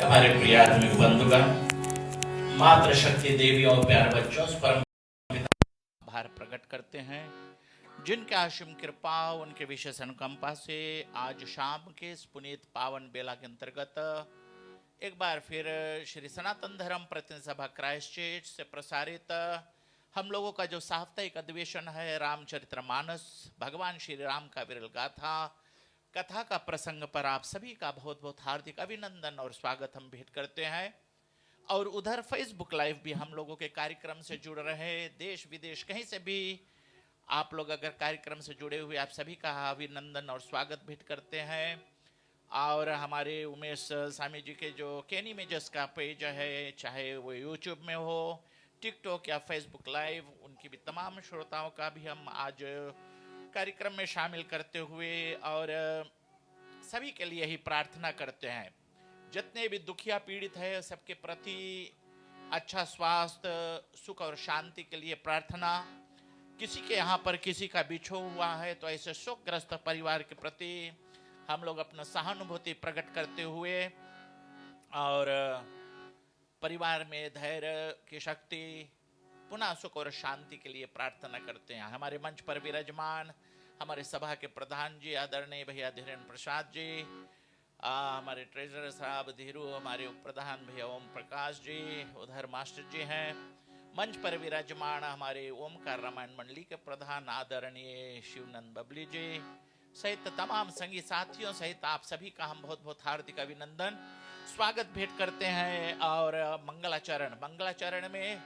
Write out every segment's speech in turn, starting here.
हमारे प्रिय आत्मिक बंधुगण, मातृशक्ति देवी और प्यारे बच्चों परम आभार प्रकट करते हैं जिनके असीम कृपा उनके विशेष अनुकंपा से आज शाम के इस पुनीत पावन बेला के अंतर्गत एक बार फिर श्री सनातन धर्म प्रतिनिधि सभा क्राइस्ट चर्च से प्रसारित हम लोगों का जो साप्ताहिक अधिवेशन है रामचरितमानस भगवान श्री राम का विरल गाथा कथा का प्रसंग पर आप सभी का बहुत बहुत हार्दिक अभिनंदन और स्वागत हम भेंट करते हैं। और उधर फेसबुक लाइव भी हम लोगों के कार्यक्रम से जुड़ रहे देश विदेश कहीं से भी आप लोग अगर कार्यक्रम से जुड़े हुए आप सभी का अभिनंदन और स्वागत भेंट करते हैं। और हमारे उमेश स्वामी जी के जो कैनी मेजर्स का पेज है चाहे वो यूट्यूब में हो टिकटॉक या फेसबुक लाइव उनकी भी तमाम श्रोताओं का भी हम आज कार्यक्रम में शामिल करते हुए और सभी के लिए ही प्रार्थना करते हैं जितने भी दुखिया पीड़ित है सबके प्रति अच्छा स्वास्थ्य सुख और शांति के लिए प्रार्थना। किसी के यहाँ पर किसी का बिछो हुआ है तो ऐसे शोकग्रस्त परिवार के प्रति हम लोग अपना सहानुभूति प्रकट करते हुए और परिवार में धैर्य की शक्ति पुनः सुख और शांति के लिए प्रार्थना करते हैं। हमारे मंच पर विराजमान हमारे सभा के प्रधान जी आदरणीय भैया धीरेन्द्र प्रसाद जी, हमारे ट्रेजरर साहब धीरू, हमारे उप प्रधान भैया ओम प्रकाश जी, उधर मास्टर जी हैं। मंच पर विराजमान हमारे ओमकार रामायण मंडली के प्रधान आदरणीय शिवनंद बबली जी सहित तमाम संगी साथियों सहित आप सभी का हम बहुत बहुत हार्दिक अभिनंदन स्वागत भेंट करते हैं। और मंगलाचरण में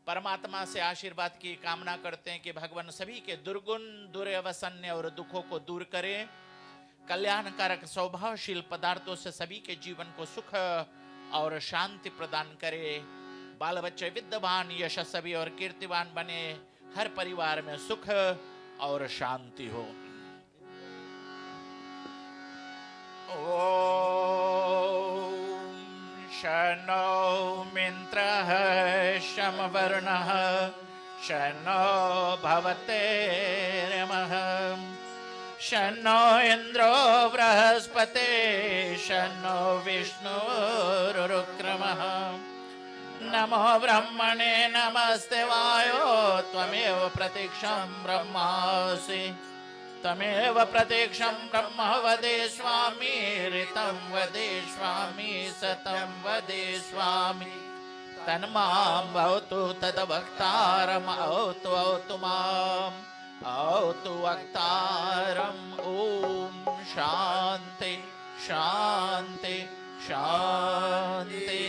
परमात्मा से आशीर्वाद की कामना करते हैं कि भगवान सभी के दुर्गुण दुर्व्यसन्य और दुखों को दूर करें, कल्याणकारक स्वभावशील पदार्थों से सभी के जीवन को सुख और शांति प्रदान करे, बाल बच्चे विद्वान यशस्वी और कीर्तिवान बने, हर परिवार में सुख और शांति हो। शनो मित्रः शम वर्णः शनो भवते रमः शनो इंद्रो बृहस्पते शनो विष्णुरुक्रमः नमो ब्रह्मणे नमस्ते वायो त्वमेव प्रतीक्षं ब्रह्मासि तमेव प्रतीक्षं ब्रह्म वदे स्वामी ऋतं वदे स्वामी सतं वदे स्वामी तन्मां भवतु तद्वक्तारम् औतु माम् औतु वक्तारम्। ॐ शान्ति शान्ति शान्ति।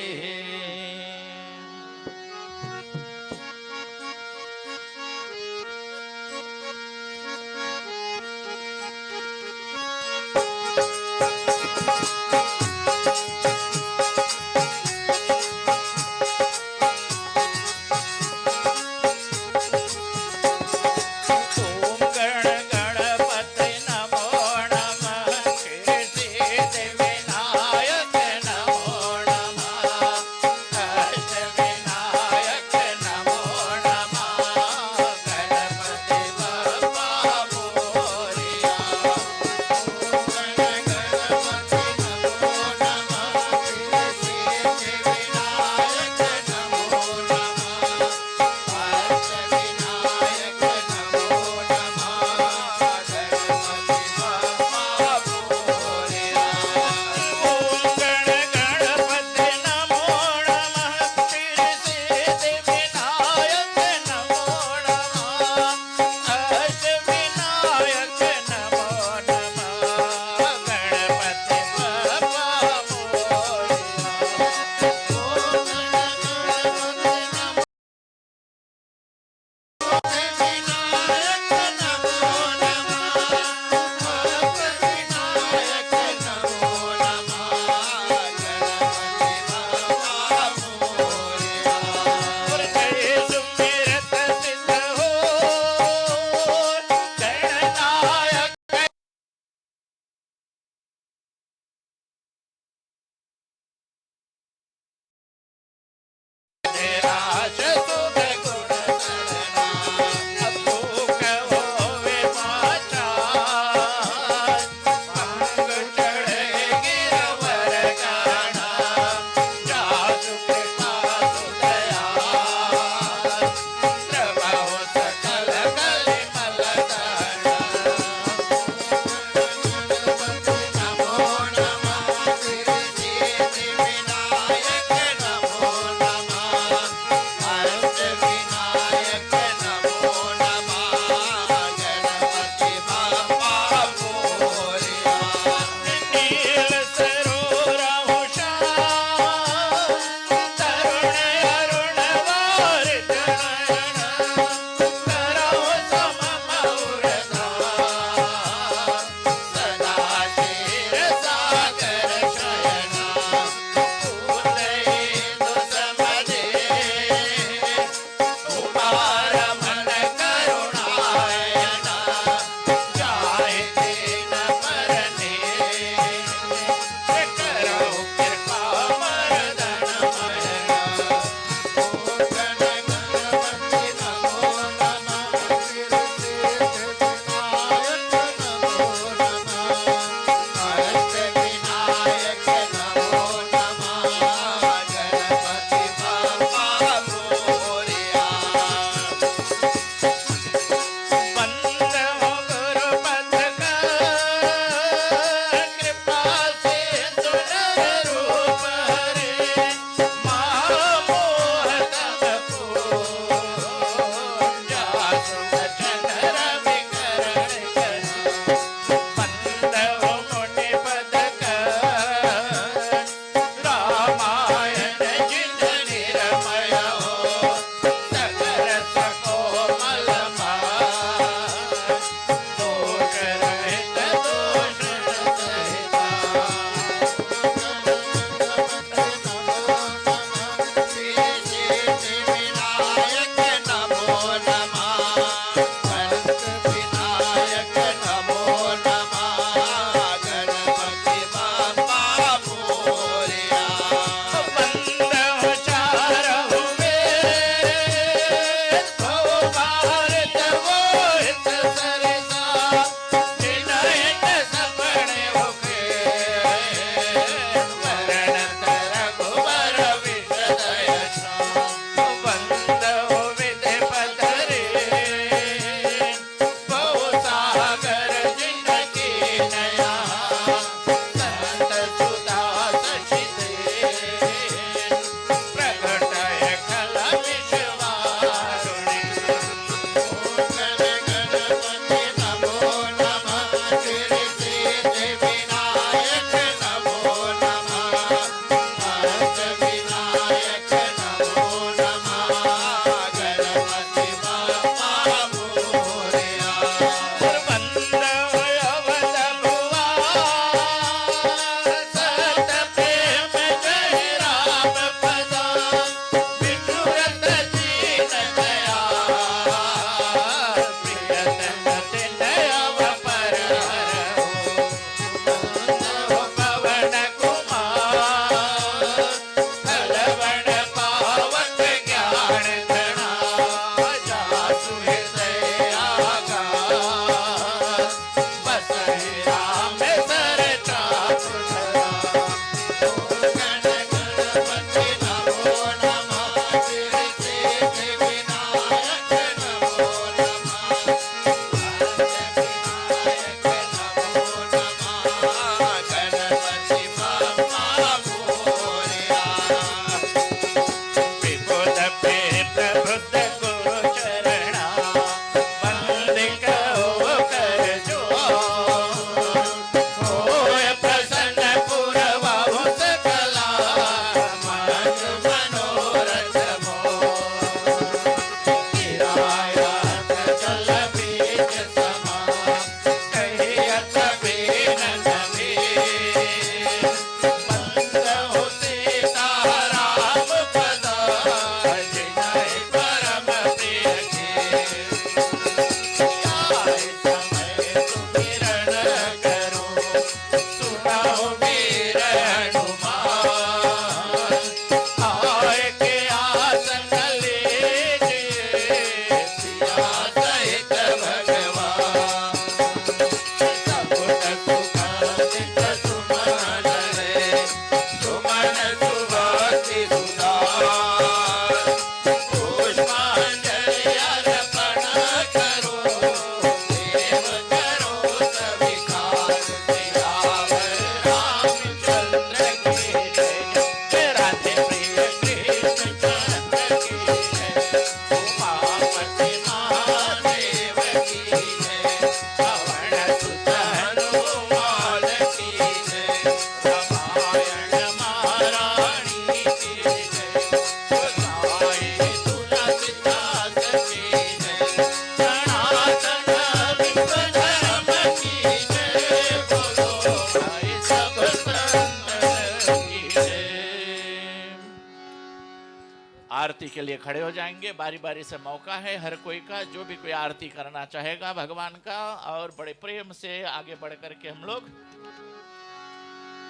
आरती के लिए खड़े हो जाएंगे। बारी बारी से मौका है हर कोई का, जो भी कोई आरती करना चाहेगा भगवान का, और बड़े प्रेम से आगे बढ़ करके हम लोग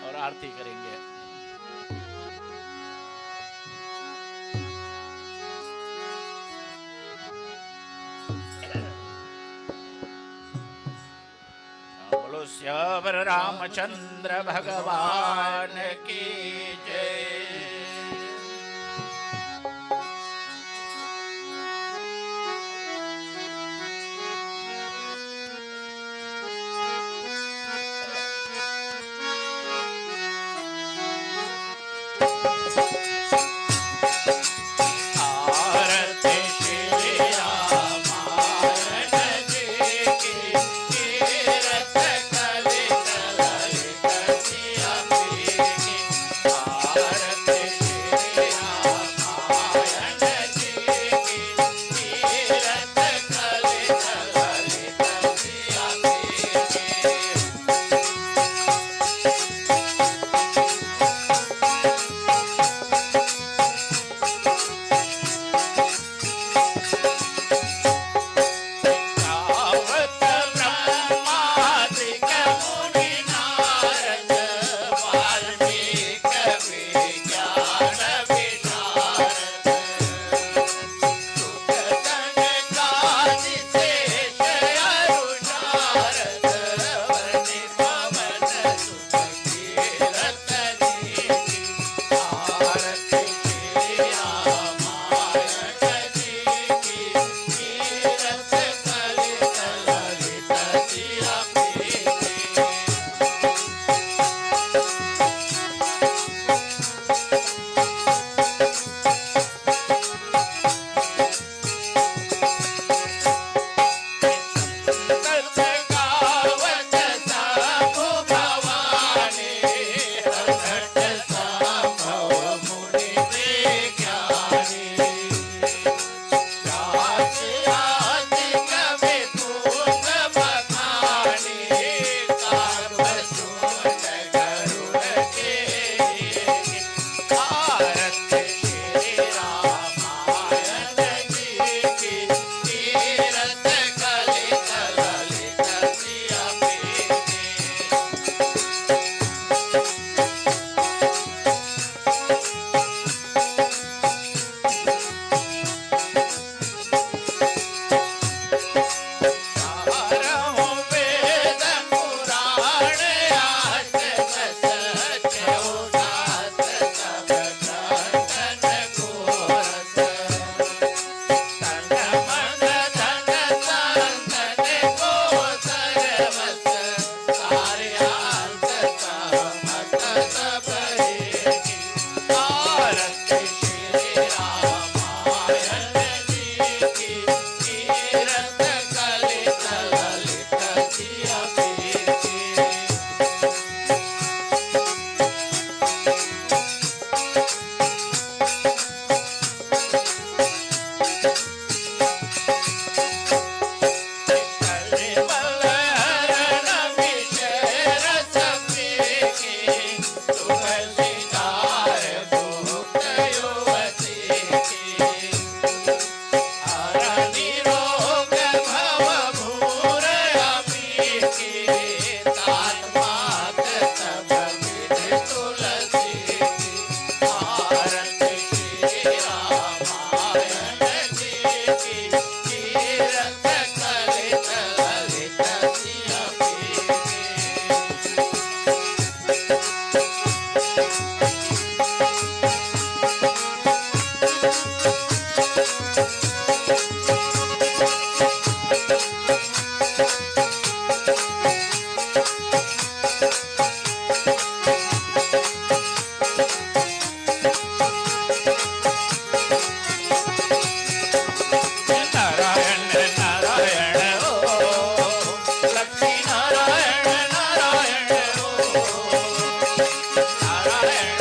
और आरती करेंगे। बोलो श्यावर रामचंद्र भगवान की जय। नारायण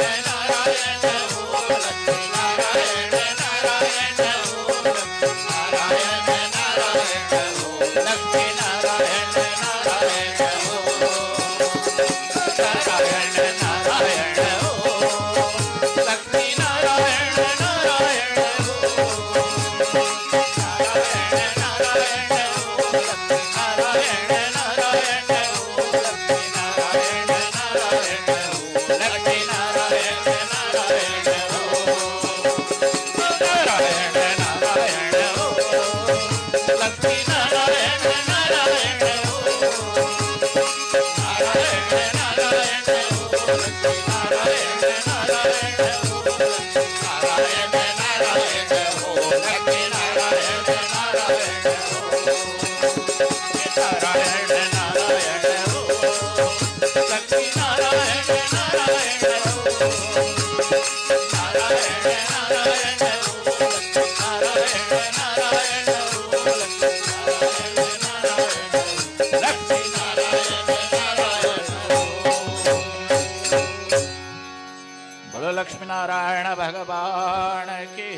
लक्ष्मी नारायण भगवान की।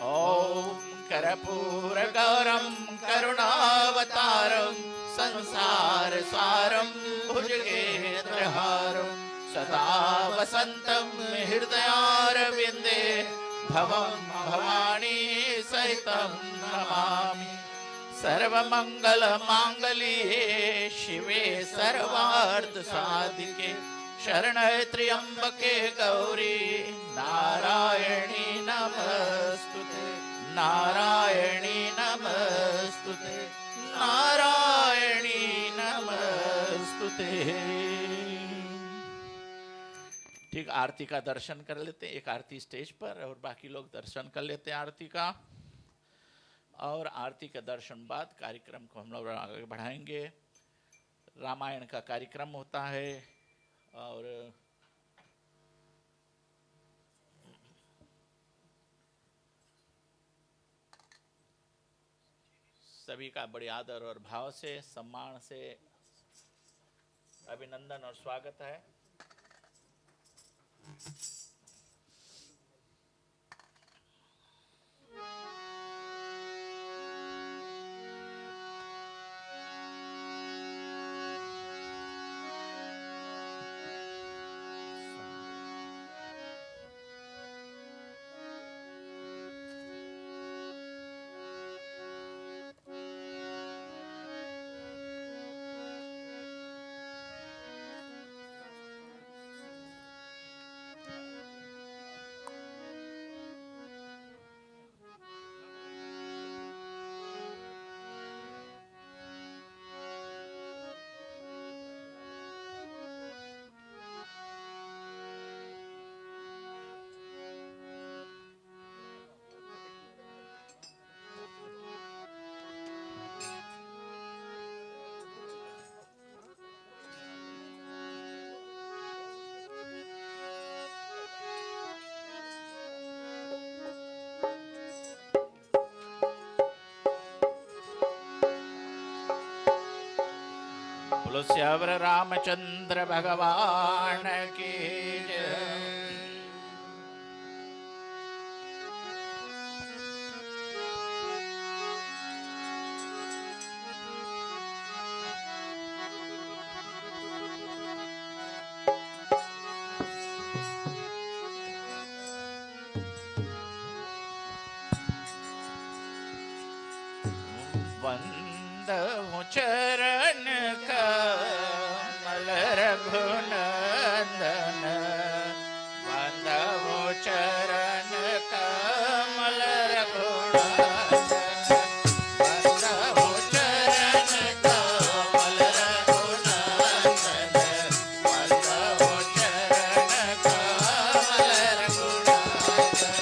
ओम कर्पूर गौरम करुणावतारम संसार सारम भुजगेन्द्रहारम सदा वसंतम हृदयारविंदे भवम भवानी सहितं नमामि। सर्वमंगल मांगल्ये शिवे सर्वार्थ साधिके शरण्ये त्र्यंबके गौरी नारायणी नमस्तुते नारायणी नमस्तुते नारायणी नमस्तुते। ठीक, आरती का दर्शन कर लेते हैं। एक आरती स्टेज पर और बाकी लोग दर्शन कर लेते हैं आरती का। और आरती के दर्शन बाद कार्यक्रम को हम लोग आगे बढ़ाएंगे। रामायण का कार्यक्रम होता है और सभी का बड़े आदर और भाव से सम्मान से अभिनंदन और स्वागत है। बोलो श्यावर रामचंद्र भगवान की जय। वंदहु चरण कमल रघुनंदन वंदहु चरण कमल रघुनंदन वंदहु चरण कमल रघुनंदन वंदहु चरण कमल रघुनंदन।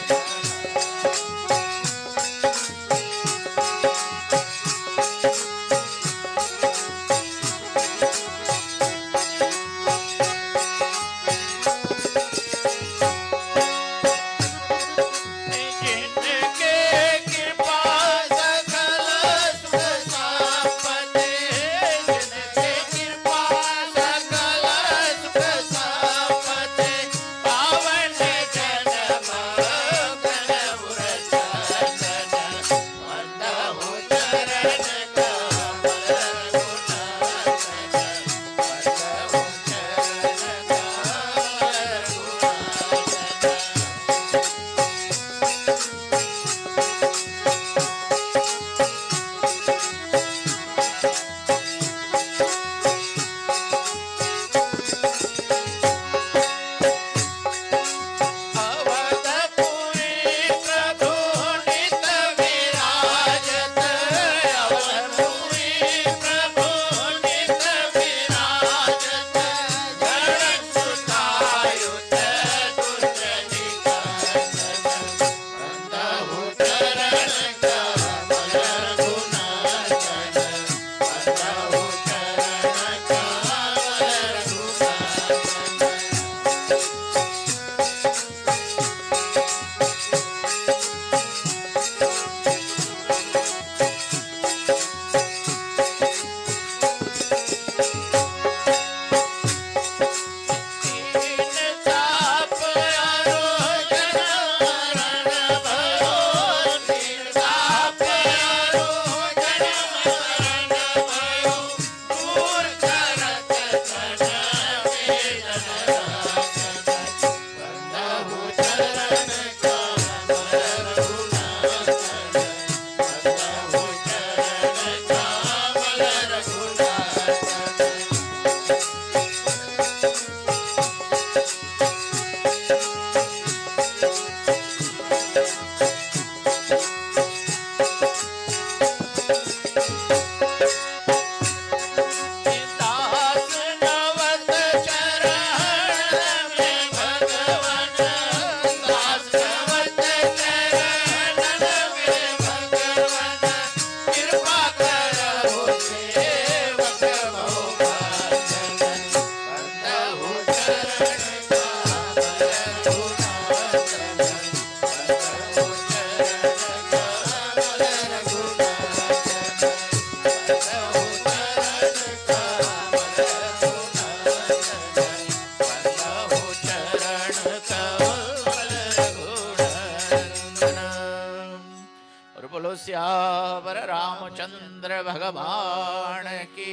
श्यावर रामचंद्र भगवान की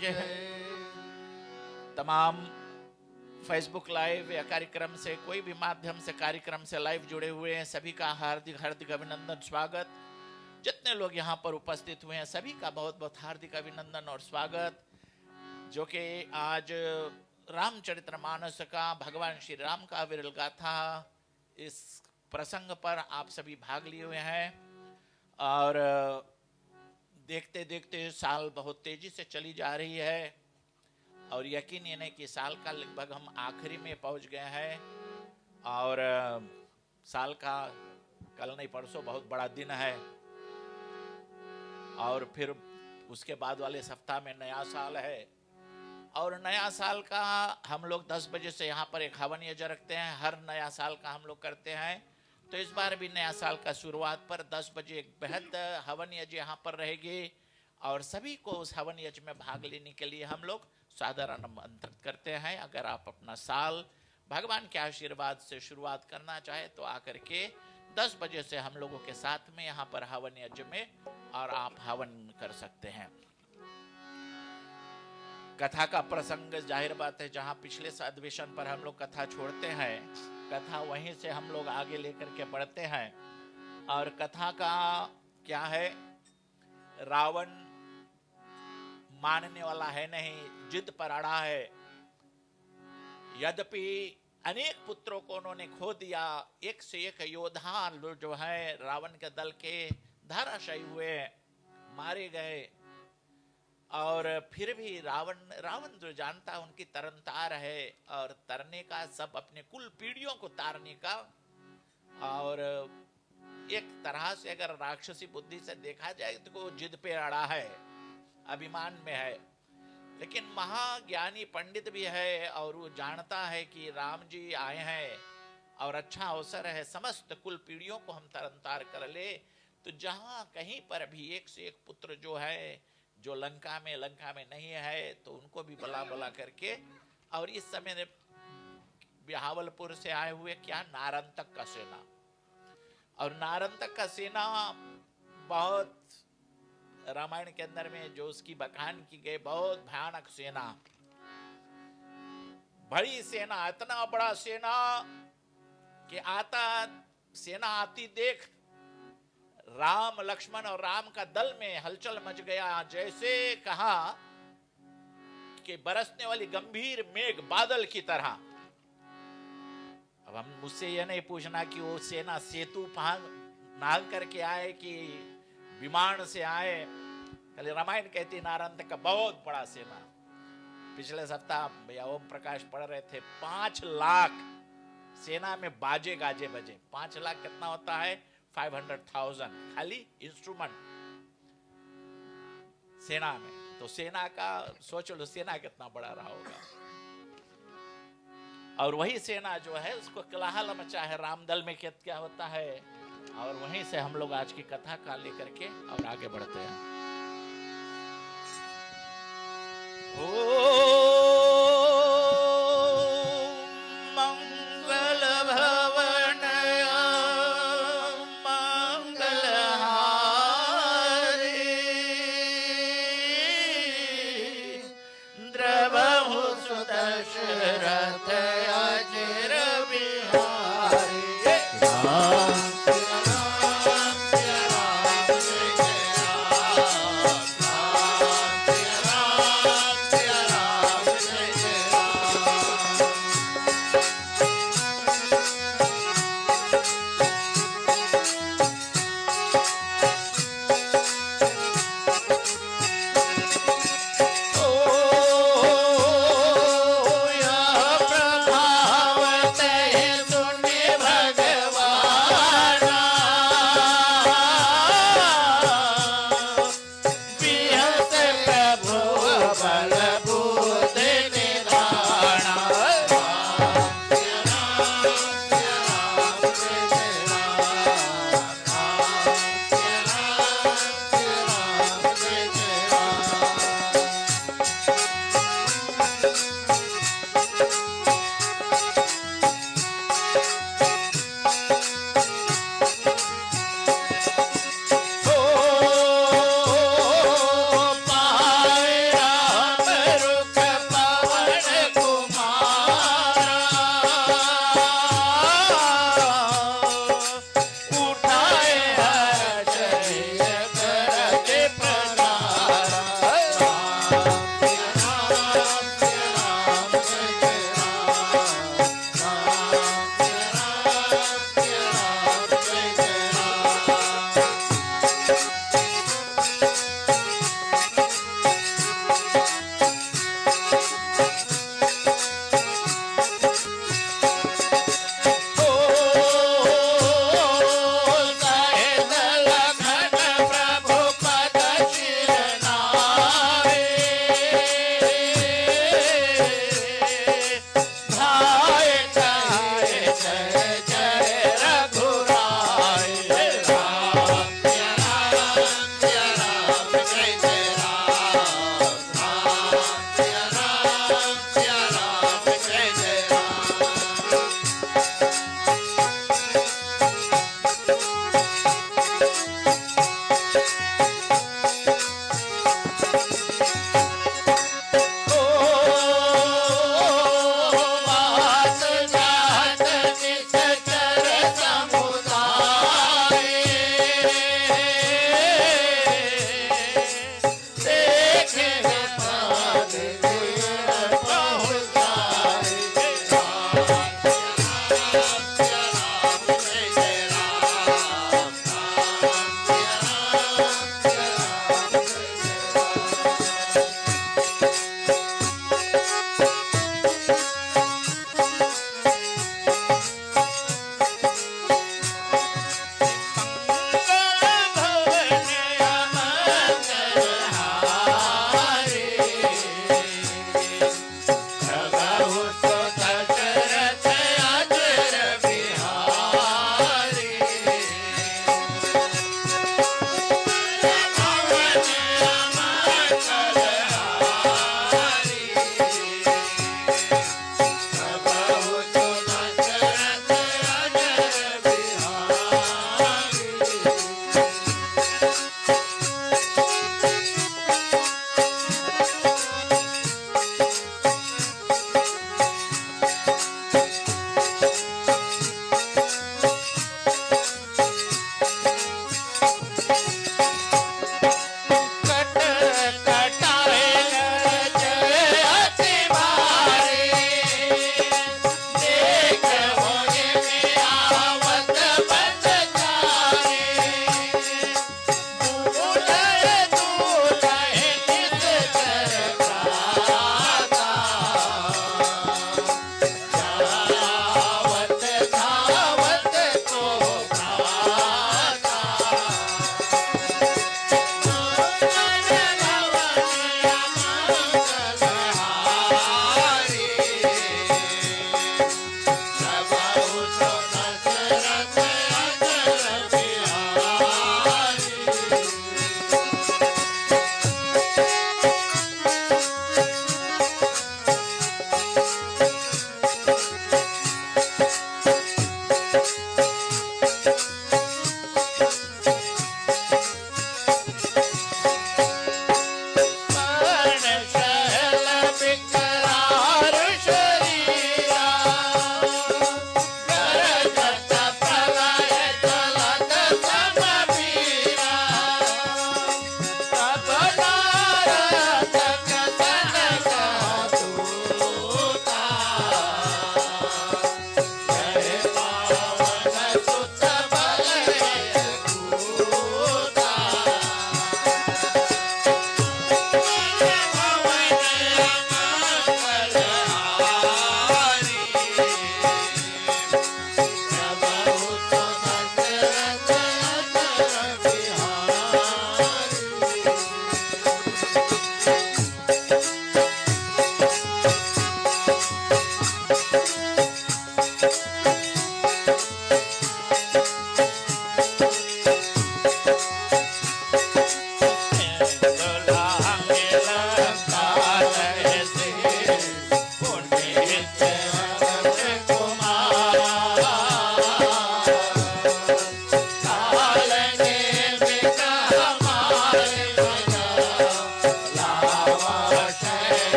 जय। तमाम फेसबुक लाइव या कार्यक्रम से कोई भी माध्यम से कार्यक्रम से लाइव जुड़े हुए हैं सभी का हार्दिक हार्दिक अभिनंदन स्वागत। जितने लोग यहाँ पर उपस्थित हुए हैं सभी का बहुत बहुत हार्दिक अभिनंदन और स्वागत। जो कि आज रामचरितमानस का भगवान श्री राम का विरल गाथा इस प्रसंग पर आप सभी भाग लिए हुए हैं और देखते देखते साल बहुत तेजी से चली जा रही है और यकीन ये नहीं कि साल का लगभग हम आखिरी में पहुंच गए हैं और साल का कल नहीं परसों बहुत बड़ा दिन है और फिर उसके बाद वाले सप्ताह में नया साल है और नया साल का हम लोग 10 बजे से यहाँ पर एक हवन यज्ञ रखते हैं। हर नया साल का हम लोग करते हैं तो इस बार भी नया साल का शुरुआत पर 10 बजे एक बेहद हवन यज्ञ यहाँ पर रहेगी और सभी को उस हवन यज्ञ में भाग लेने के लिए हम लोग साधारण आमंत्रित करते हैं। अगर आप अपना साल भगवान के आशीर्वाद से शुरुआत करना चाहे तो आकर के 10 बजे से हम लोगों के साथ में यहाँ पर हवन यज्ञ में और आप हवन कर सकते हैं। कथा का प्रसंग जाहिर बात है जहाँ पिछले अधिवेशन पर हम लोग कथा छोड़ते हैं कथा वहीं से हम लोग आगे लेकर के बढ़ते हैं और कथा का क्या है, रावण मानने वाला है नहीं, जिद पर अड़ा है। यद्यपि अनेक पुत्रों को उन्होंने खो दिया, एक से एक योद्धा जो है रावण के दल के धराशायी हुए, मारे गए और फिर भी रावण जो जानता उनकी तरनतार है और तरने का सब अपने कुल पीढ़ियों को तारने का और एक तरह से अगर राक्षसी बुद्धि से देखा जाए तो वो जिद पे अड़ा है, अभिमान में है। लेकिन महाज्ञानी पंडित भी है और वो जानता है कि राम जी आए हैं और अच्छा अवसर है समस्त कुल पीढ़ियों को हम तरनतार कर ले। तो जहां कहीं पर भी एक से एक पुत्र जो है जो लंका में नहीं है तो उनको भी बला बला करके और इस समय बिहावलपुर से आए हुए क्या नारंतक का सेना और नारंतक का सेना बहुत रामायण के अंदर में जो उसकी बखान की गई बहुत भयानक सेना, बड़ी सेना, इतना बड़ा सेना कि सेना आती देख राम लक्ष्मण और राम का दल में हलचल मच गया। जैसे कहा कि बरसने वाली गंभीर मेघ बादल की तरह। अब हम मुझसे यह नहीं पूछना कि वो सेना सेतु नाग करके आए कि विमान से आए। कल रामायण कहती नारंत का बहुत बड़ा सेना। पिछले सप्ताह भैया ओम प्रकाश पढ़ रहे थे 5 लाख सेना में बाजे गाजे बजे। 5 लाख कितना होता है? 500,000 खाली इंस्ट्रूमेंट सेना में। तो सेना का सोच लो सेना कितना बड़ा रहा होगा। और वही सेना जो है उसको कोलाहल मचा है रामदल में क्या होता है। और वहीं से हम लोग आज की कथा का लेकर के और आगे बढ़ते हैं। ओ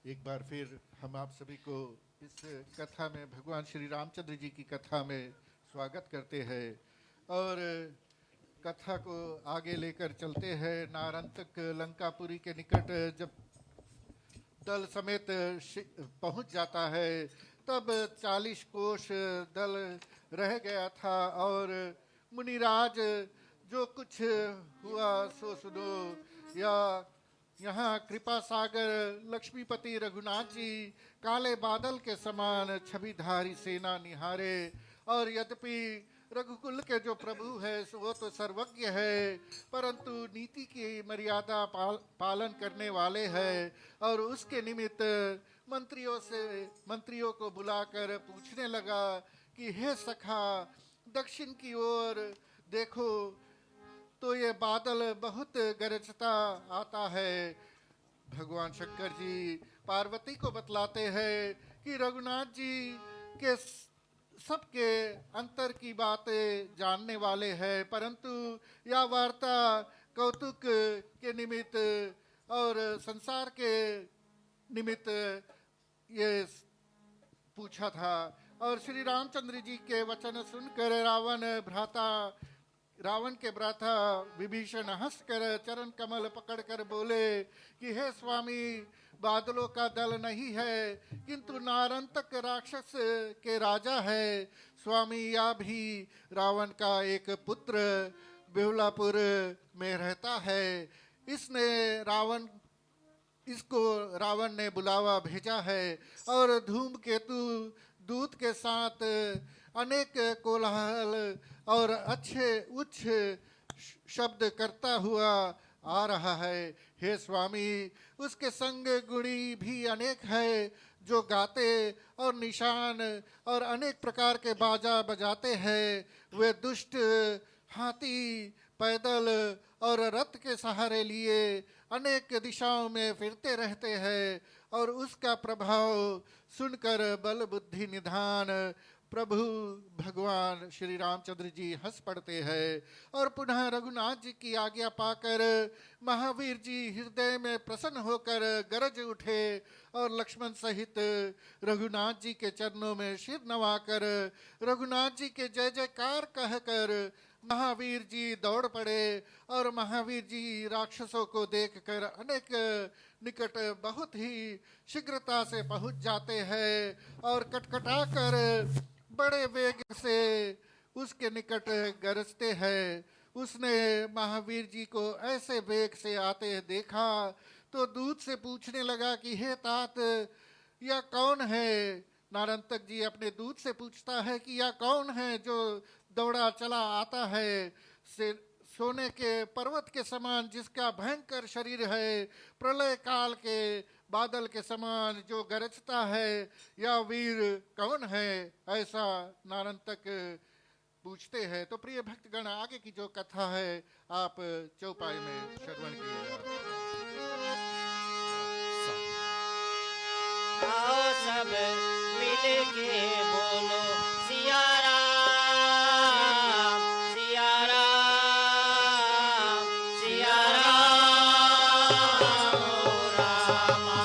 एक बार फिर हम आप सभी को इस कथा में, भगवान श्री रामचंद्र जी की कथा में स्वागत करते हैं और कथा को आगे लेकर चलते हैं। नारंतक लंकापुरी के निकट जब दल समेत पहुंच जाता है तब 40 कोष दल रह गया था और मुनिराज जो कुछ हुआ सो सुनो। या यहाँ कृपा सागर लक्ष्मीपति रघुनाथ जी काले बादल के समान छविधारी सेना निहारे और यद्यपि रघुकुल के जो प्रभु है वो तो सर्वज्ञ है परंतु नीति की मर्यादा पालन करने वाले हैं और उसके निमित्त मंत्रियों को बुलाकर पूछने लगा कि हे सखा, दक्षिण की ओर देखो तो ये बादल बहुत गरजता आता है। भगवान शंकर जी पार्वती को बतलाते हैं कि रघुनाथ जी के सबके अंतर की बातें जानने वाले हैं परंतु यह वार्ता कौतुक के निमित्त और संसार के निमित्त ये पूछा था। और श्री रामचंद्र जी के वचन सुनकर रावण के भ्राता विभीषण हंसकर चरण कमल पकड़कर बोले कि हे स्वामी, बादलों का दल नहीं है किंतु नारंतक राक्षस के राजा है। स्वामी, या भी रावण का एक पुत्र बिहुलापुर में रहता है। इसको रावण ने बुलावा भेजा है और धूमकेतु दूत के साथ अनेक कोलाहल और अच्छे उच्च शब्द करता हुआ आ रहा है। हे स्वामी, उसके संग गुणी भी अनेक है जो गाते और निशान और अनेक प्रकार के बाजा बजाते हैं। वे दुष्ट हाथी पैदल और रथ के सहारे लिए अनेक दिशाओं में फिरते रहते हैं और उसका प्रभाव सुनकर बल बुद्धि निधान प्रभु भगवान श्री रामचंद्र जी हंस पड़ते हैं और पुनः रघुनाथ जी की आज्ञा पाकर महावीर जी हृदय में प्रसन्न होकर गरज उठे और लक्ष्मण सहित रघुनाथ जी के चरणों में सिर नवाकर रघुनाथ जी के जय जयकार कहकर महावीर जी दौड़ पड़े और महावीर जी राक्षसों को देखकर अनेक निकट बहुत ही शीघ्रता से पहुंच जाते हैं और कटकटा कर बड़े वेग से उसके निकट गरजते हैं। उसने महावीर जी को ऐसे वेग से आते देखा तो दूत से पूछने लगा कि हे तात, यह कौन है। नारंतक जी अपने दूत से पूछता है कि यह कौन है जो दौड़ा चला आता है, सोने के पर्वत के समान जिसका भयंकर शरीर है, प्रलय काल के बादल के समान जो गरजता है, या वीर कौन है, ऐसा नारंतक पूछते हैं। तो प्रिय भक्तगण, आगे की जो कथा है आप चौपाई में श्रवण कीजिएगा। आओ सब मिल के बोलो सिया राम, सिया राम, सिया राम, ओ रामा।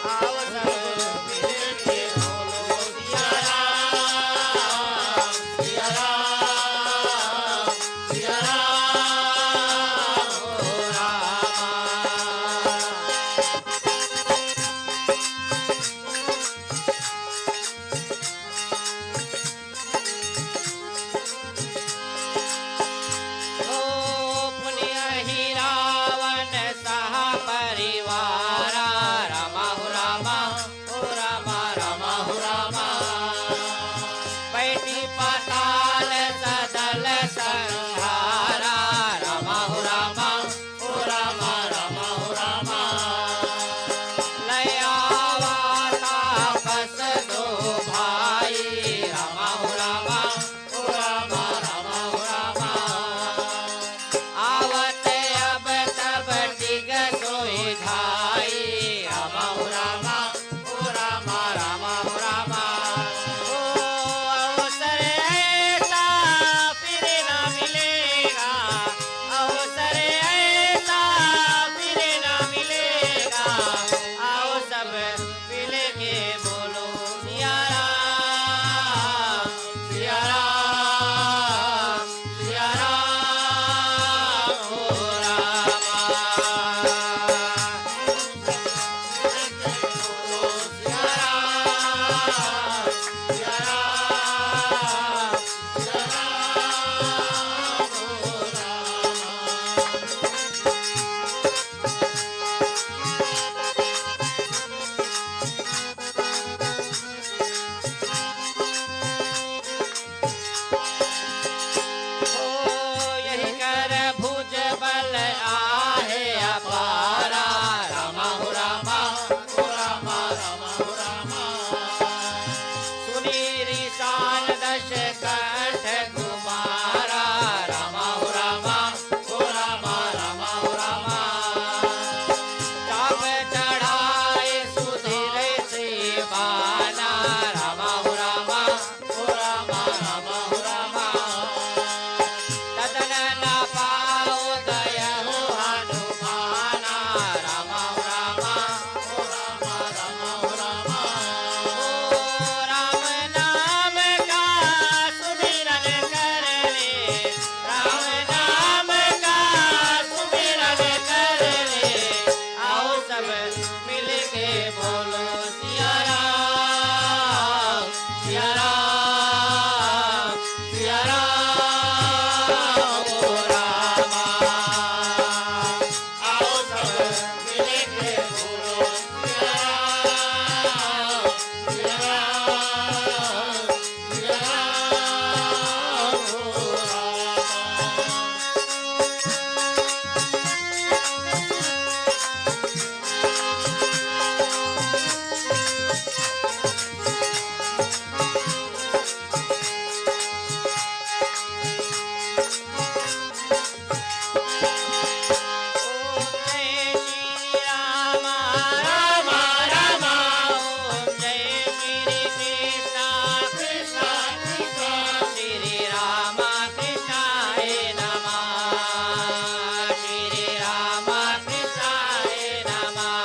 आओ सब मिल के बोलो सिया राम, सिया राम, सिया राम, ओ रामा। श्री शान दश कंठ कुमारा रामा हो रामा हो रामा रामा हो रामा चाप चढ़ाए सुधीर से बाना रामा हो रामा हो रामा रामा हो रामा तदन न पाओ दय हो हनुमाना रामा हो रामा हो रामा रामा हो रामा राम नाम का सुमिरन कर ले राम नाम का सुमिरन कर ले आओ सब मिल के बोलो सिया राम सिया राम सिया राम ओ रामा आओ सब मिल के बोलो सिया राम सिया राम सिया राम ओ रामा ओम जय श्री राम राम राम ओम जय श्री कृष्ण कृष्ण कृष्ण श्री राम कृष्णाय नमः श्री राम कृष्णाय नमः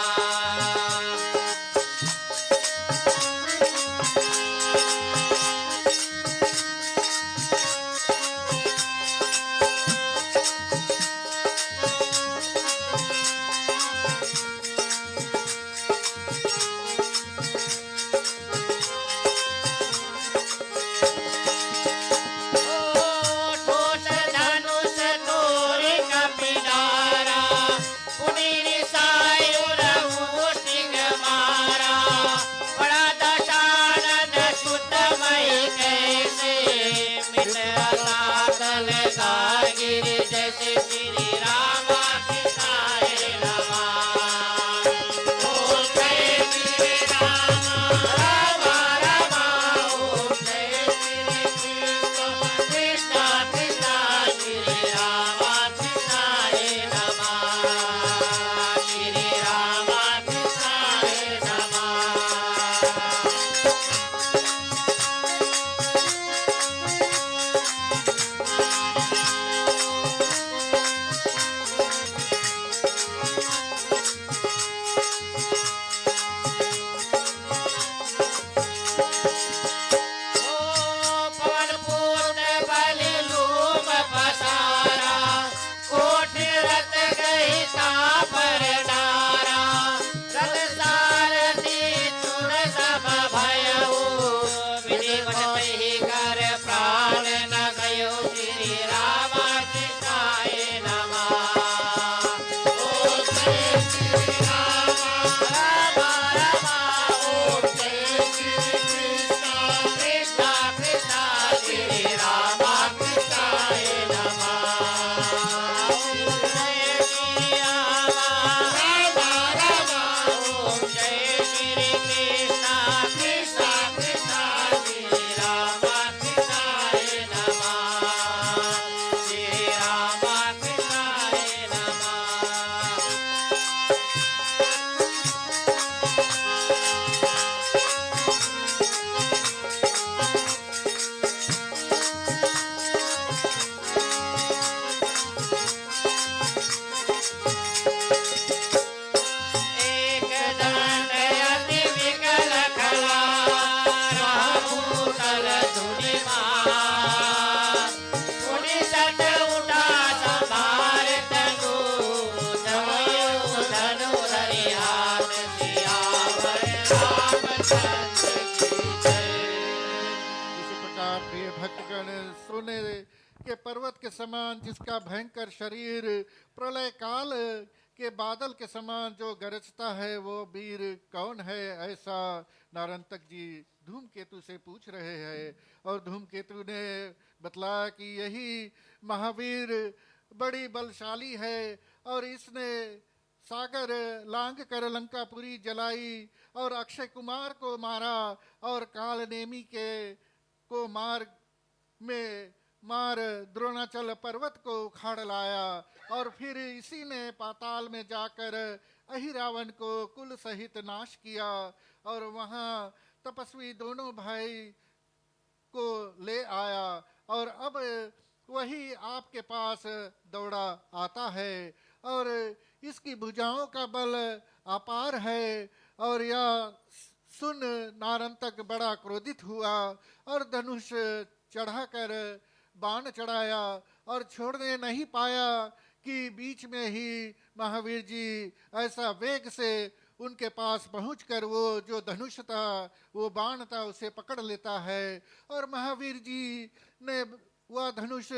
ठोस धनुष तोरे कपिनारा पुनीर सायुर मुष्टिक मारा बड़ा दशानन सुतमय कैसे मिट सातल गिर जैसे श्री राम कृष्णाय नमः ओम जय श्री राम राम राम ओम जय श्री कृष्ण कृष्ण कृष्ण श्री राम कृष्णाय नमः श्री राम कृष्णाय नमः पवन पुत्र बलि लूम पसारा कोट रत गई तापर डारा रत सारथी चूर सब भयऊ विधिवत ही कर प्राण न गयो श्री राम कृष्णाय नमः ओम जय श्री राम राम राम ओम जय श्री कृष्ण कृष्ण कृष्ण श्री राम कृष्णाय नमः ओम जय श्री राम राम राम ओम जय श्री कृष्ण कृष्ण कृष्ण श्री राम कृष्णाय नमः श्री राम कृष्णाय नमः एक दंड अति विकल खला रामूतल धुनि मार पुनि सट उठा संभार तनु धमयो धनु धरि हाथ सियावर रामचंद्र की जय इसी प्रकार प्रिय भक्तगण सोने के पर्वत के समान जिसका भयंकर शरीर प्रलय काल के बादल के समान जो गरजता है वो वीर कौन है ऐसा नारंतक जी धूमकेतु से पूछ रहे हैं। और धूमकेतु ने बतलाया कि यही महावीर बड़ी बलशाली है और इसने सागर लांग कर लंकापुरी जलाई और अक्षय कुमार को मारा और काल नेमी के को मार द्रोणाचल पर्वत को उखाड़ लाया और फिर इसी ने पाताल में जाकर अहिरावण को कुल सहित नाश किया और वहाँ तपस्वी दोनों भाई को ले आया और अब वही आपके पास दौड़ा आता है और इसकी भुजाओं का बल अपार है। और यह सुन नारंतक बड़ा क्रोधित हुआ और धनुष चढ़ाकर बाण चढ़ाया और छोड़ने नहीं पाया कि बीच में ही महावीर जी ऐसा वेग से उनके पास पहुंचकर वो जो धनुष था, वो बाण था, उसे पकड़ लेता है और महावीर जी ने वह धनुष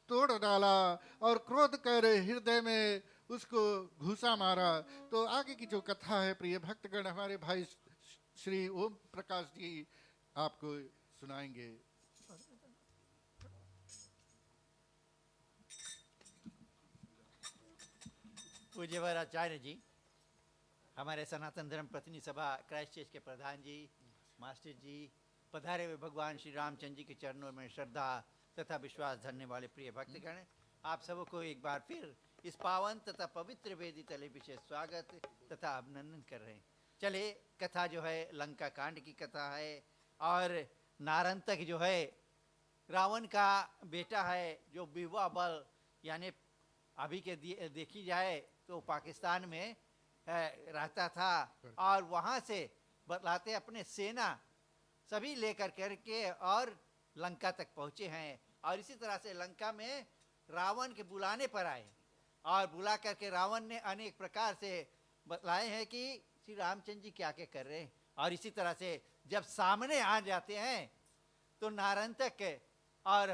तोड़ डाला और क्रोध कर हृदय में उसको घुसा मारा। तो आगे की जो कथा है प्रिय भक्तगण हमारे भाई श्री ओम प्रकाश जी आपको सुनाएंगे। पूज्यवर आचार्य जी, हमारे सनातन धर्म प्रतिनिधि सभा क्राइस्ट चर्च के प्रधान जी, मास्टर जी, पधारे हुए भगवान श्री रामचंद्र जी के चरणों में श्रद्धा तथा विश्वास धरने वाले प्रिय भक्तगण, आप सबको एक बार फिर इस पावन तथा पवित्र वेदी तले विशेष स्वागत तथा अभिनंदन कर रहे हैं। चले, कथा जो है लंका कांड की कथा है और नारंतक जो है रावण का बेटा है, जो विवाह बल यानी अभी के देखी जाए तो पाकिस्तान में रहता था और वहाँ से बतलाते अपने सेना सभी लेकर करके और लंका तक पहुँचे हैं और इसी तरह से लंका में रावण के बुलाने पर आए और बुला करके रावण ने अनेक प्रकार से बतलाए हैं कि श्री रामचंद्र जी क्या क्या कर रहे हैं। और इसी तरह से जब सामने आ जाते हैं तो नारंतक और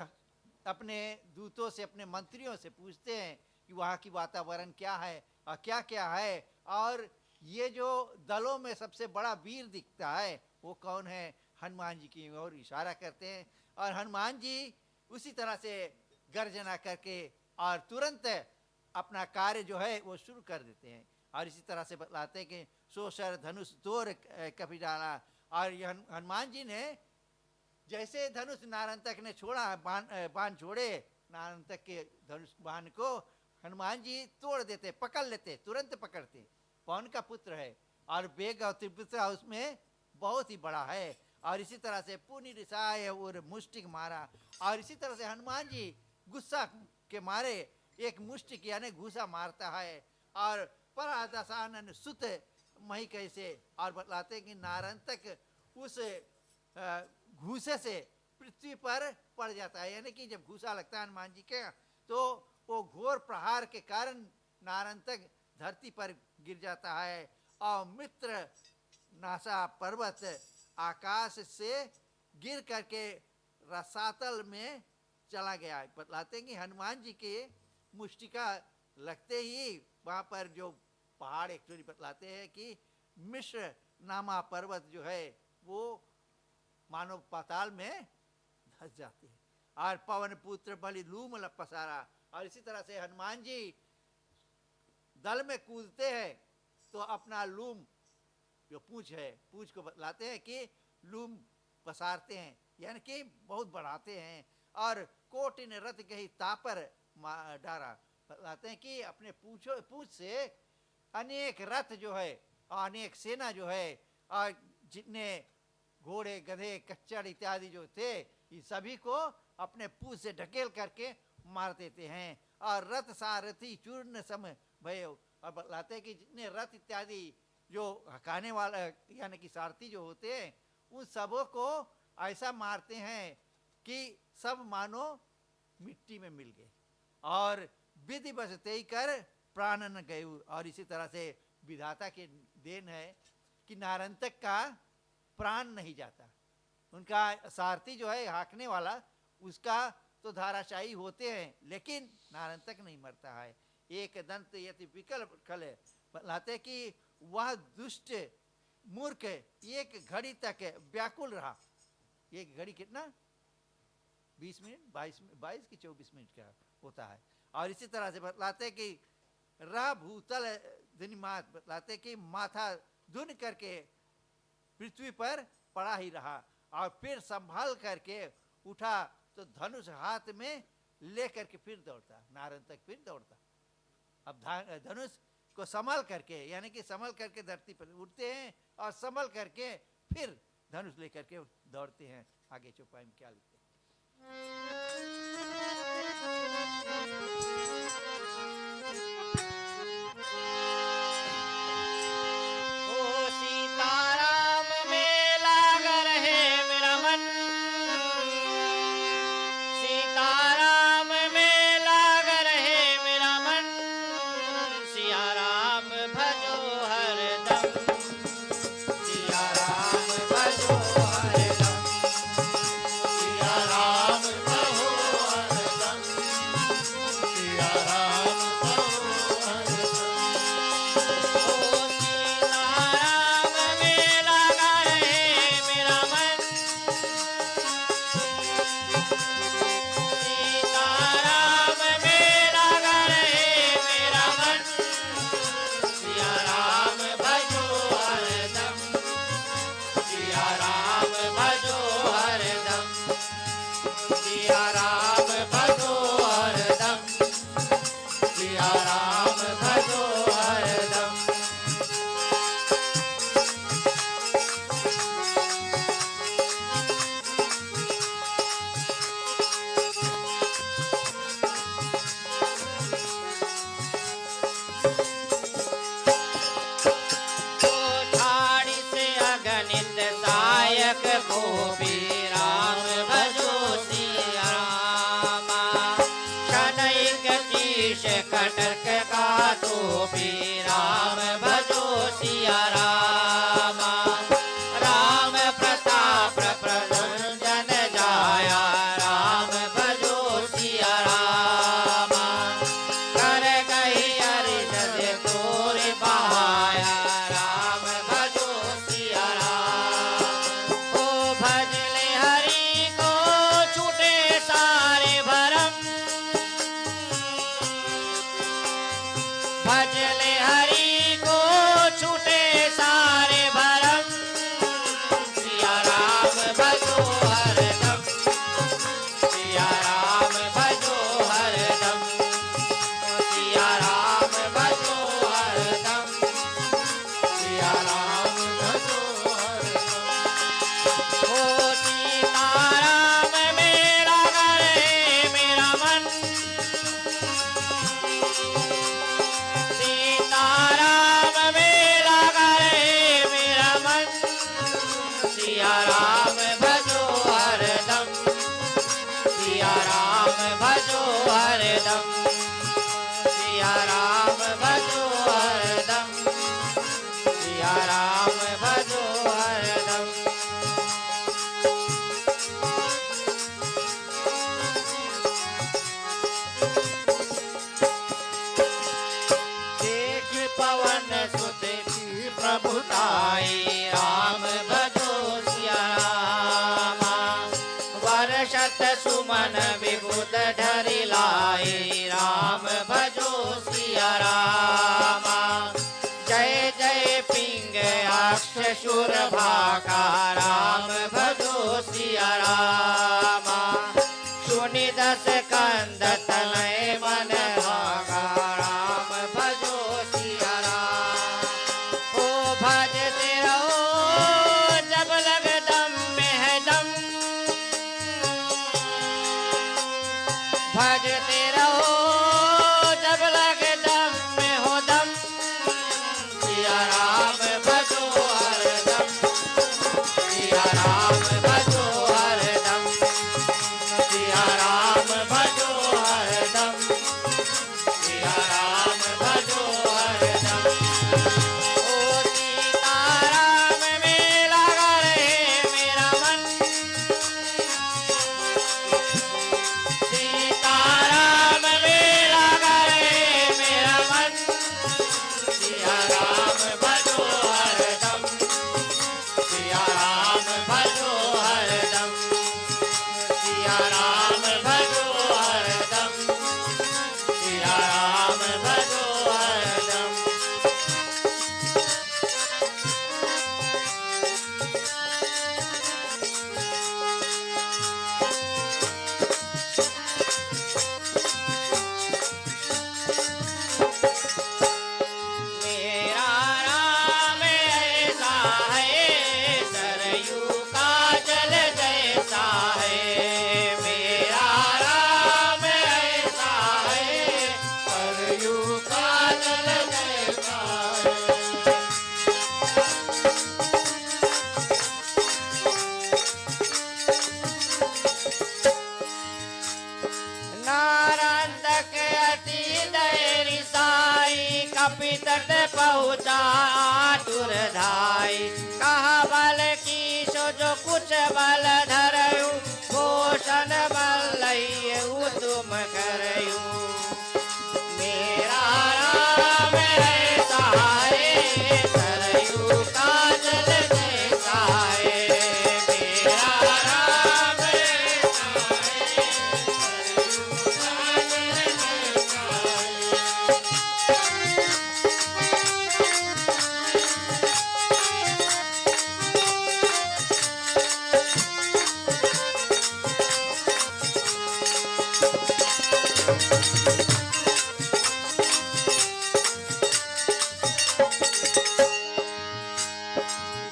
अपने दूतों से, अपने मंत्रियों से पूछते हैं कि वहाँ की वातावरण क्या है और क्या क्या है और ये जो दलों में सबसे बड़ा वीर दिखता है वो कौन है। हनुमान जी की ओर इशारा करते हैं और हनुमान जी उसी तरह से गर्जना करके और तुरंत अपना कार्य जो है वो शुरू कर देते हैं। और इसी तरह से बतलाते हैं कि सोशर धनुष तोड़ कभी डाला और यह हनुमान जी ने जैसे धनुष नारंतक ने छोड़ा, बाण छोड़े नारंतक के धनुष बाण को हनुमान जी तोड़ देते, पकड़ लेते, तुरंत पकड़ते। पवन का पुत्र है और वेग और तीव्रता उसमें बहुत ही बड़ा है। और इसी तरह से पुनि रिसाय और मुष्टिक मारा और इसी तरह से हनुमान जी गुस्सा के मारे एक मुष्टिक यानी घूसा मारता है और परादशानन सुत मही कैसे और बतलाते हैं कि नारंतक उस घूसे से पृथ्वी पर पड़ जाता है, यानी कि जब घूसा लगता है हनुमान जी के तो वो घोर प्रहार के कारण नारंतक धरती पर गिर जाता है और मित्र नासा पर्वत आकाश से गिर करके रसातल में चला गया। बतलाते हैं कि हनुमान जी के मुष्टिका लगते ही वहाँ पर जो पहाड़ एक्चुअली बतलाते हैं कि मिश्र नामा पर्वत जो है वो मानव पाताल में धस जाते हैं और पवन पुत्र बलि लूम पसारा। और इसी तरह से हनुमान जी दल में कूदते हैं तो अपना लूम जो पूंछ है, पूंछ को बतलाते हैं कि लूम पसारते हैं यानी कि बहुत बढ़ाते हैं और कोटि ने रथ गही तापर डारा। बतलाते हैं कि अपने पूंछ से अनेक रथ जो है और अनेक सेना जो है और जितने घोड़े गधे कच्चड़ इत्यादि जो थे ये सभी को अपने पूंछ से ढकेल करके मार देते हैं और रथ सारथी चूर्ण सम भय। और बतलाते हैं कि जितने रथ इत्यादि जो हकाने वाला यानी कि सारथी जो होते हैं उन सबों को ऐसा मारते हैं कि सब मानो मिट्टी में मिल गए और विधि बसते ही कर प्राण न गए। और इसी तरह से विधाता के देन है कि नारंतक का प्राण नहीं जाता, उनका सारथी जो है हाँकने वाला उसका तो धाराशाही होते हैं लेकिन नारंतक नहीं मरता है। एक दंत यति विकल खल बतलाते कि वह दुष्ट मूर्ख एक घड़ी तक व्याकुल रहा। एक घड़ी कितना 20 मिनट 22 की 24 मिनट का होता है। और इसी तरह से बतलाते कि रह भूतल धनी लाते कि माथा धुन करके पृथ्वी पर पड़ा ही रहा और फिर संभाल करके उठा तो धनुष हाथ में लेकर के फिर दौड़ता, नारन तक फिर दौड़ता। अब धनुष को संभाल करके, यानी कि संभल करके धरती पर उठते हैं और संभल करके फिर धनुष लेकर के दौड़ते हैं। आगे चौपाई में क्या लिखते हैं? ओ सीताराम में लागा रहे मेरा मन, सीताराम में लागा रहे मेरा मन, सिया राम भजो हरदम, सिया राम भजो हरदम, सिया राम भजो हरदम, सिया राम भजो हरदम। ओ सीताराम में लगा रहे मेरा मन, सीताराम में लगा रहे मेरा मन, सिया राम भजो हरदम, सिया राम भजो हरदम, सिया राम भजो हरदम, सिया राम भजो हरदम। ठाड़ी से अगणित सायक को भी राम भजो सिया रामा, शनैक शीश कटक का तो भी राम भजो सिया रामा, राम प्रताप प्रभंजन जाया राम भजो सिया रामा, कर गही हरिष से तोर बहाया राम भजो सिया राम। ओ भजले हरि को छूटे सारे भरम, भजले हरि को छूटे सारे भरम, सिया राम भजो हरदम, सिया राम भजो हरदम, सिया राम भजो हरदम, सिया राम भजो हरदम। ओ सीताराम में लगा रहे मेरा मन, सीताराम में लगा रहे मेरा मन, सिया राम भजो हरदम, सिया राम भजो हरदम, सिया राम भजो हरदम, सिया राम भजो हरदम। देख पवन सुत की प्रभुताई राम भजो सिया रामा, वर्षत सुमन विबुध ढरि लाई राम भजो सिया रामा, जय जय पिंग अक्ष शूर भाका राम भजो सिया रामा, सुनि दस कंद तनय मन भागा राम भजो सिया राम। ओ भजते रहो जब लग दम में है दम, भजते रहो जब लग दम में हो दम, सिया राम भजो हरदम, सिया राम भजो हरदम, सिया राम भजो हरदम, सिया राम भजो हरदम। ओ सीताराम में लगा रहे मेरा मन, सीताराम में तट पहुँचा आतुर धाई, कहा बल की सो जो कुछ बल धरयु, भूषण बल लइयु तुम करयु। मेरा राम है सहाय, सरयू काजल जैसा है। मेरा राम है सहाय, सरयू काजल जैसा है।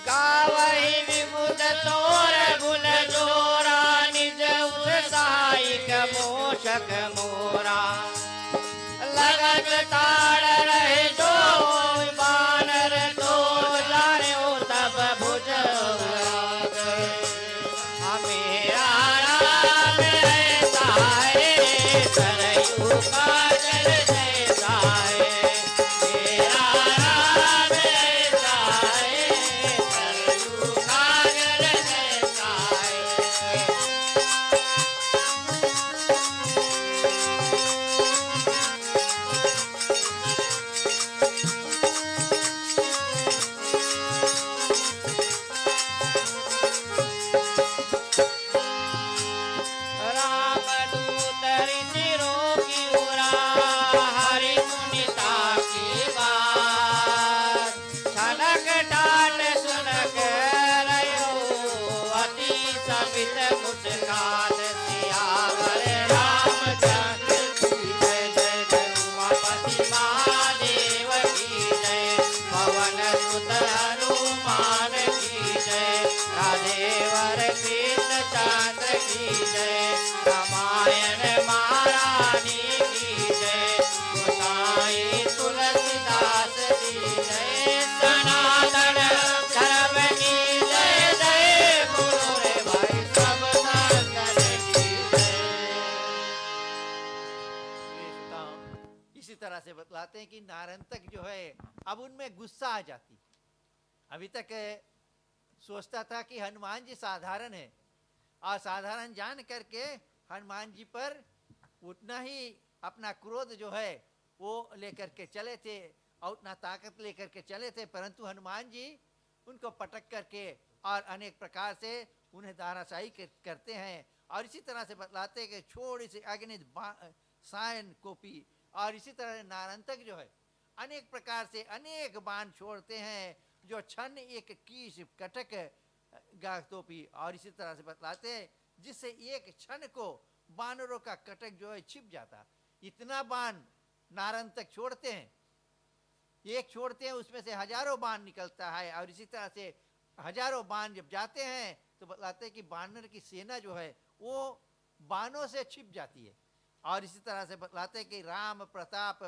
गावहि विबुध तोर गुण जोरा, निज उत्साहिक मोषक मोरा। लगत ताड़ रहे जो बानर, तो जाने तब भुज मेरा राम है सहाय, सरयू काजल जैसा है। मेरा राम है सहाय, सरयू काजल जैसा है। रामदूत ऋषि रोगी उरा, हरि मुनिता की बात। छनक टाट सुनक रयो, अति सबित मुस्कान। सियावर रामचंद्र की जय जय जय, उमापति महादेव की जय, पवन सुत हनुमान की जय, राधेवर कृष्ण चंद्र की जय, रामायण महारानी की जय, गोसाई तुलसीदास की जय, सनातन धर्म की जय जय, बोलो रे भाई सब संतन की जय। प्रिय श्रोताओं, इसी तरह से बतलाते हैं कि नारंतक जो है अब उनमें गुस्सा आ जाती। अभी तक सोचता था कि हनुमान जी साधारण है, और साधारण जान करके हनुमान जी पर उतना ही अपना क्रोध जो है वो लेकर के चले थे, और उतना ताकत लेकर के चले थे, परंतु हनुमान जी उनको पटक करके और अनेक प्रकार से उन्हें दानाशाही करते हैं। और इसी तरह से बतलाते हैं कि छोड़ से अग्नि सायन कोपी, और इसी तरह नारंतक जो है अनेक प्रकार से अनेक बाण छोड़ते हैं, जो छन एक कीश कटक गातोपी। और इसी तरह से बतलाते हैं जिससे एक क्षण को बानरों का कटक जो है छिप जाता। इतना बाण नारंतक छोड़ते हैं, एक छोड़ते हैं उसमें से हजारों बाण निकलता है, और इसी तरह से हजारों बाण जब जाते हैं तो बतलाते हैं कि बानर की सेना जो है वो बाणों से छिप जाती है। और इसी तरह से बतलाते हैं कि राम प्रताप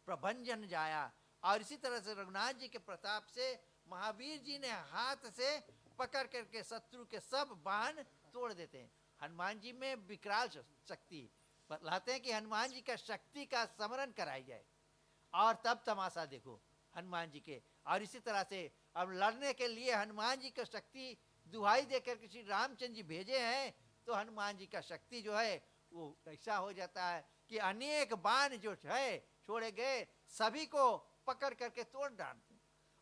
प्रभंजन जाया, और इसी तरह से रघुनाथ जी के प्रताप से महावीर जी ने हाथ से पकड़ करके शत्रु के सब बाण तोड़ देते हैं। हनुमान जी में विकराल शक्ति, बतलाते हैं कि हनुमान जी का शक्ति का स्मरण कराई जाए और तब तमाशा देखो हनुमान जी के। और इसी तरह से अब लड़ने के लिए हनुमान जी का शक्ति दुहाई देकर के श्री रामचंद्र जी भेजे हैं, तो हनुमान जी का शक्ति जो है वो ऐसा हो जाता है कि अनेक बाण जो है छोड़े गए सभी को पकड़ करके तोड़ डालते।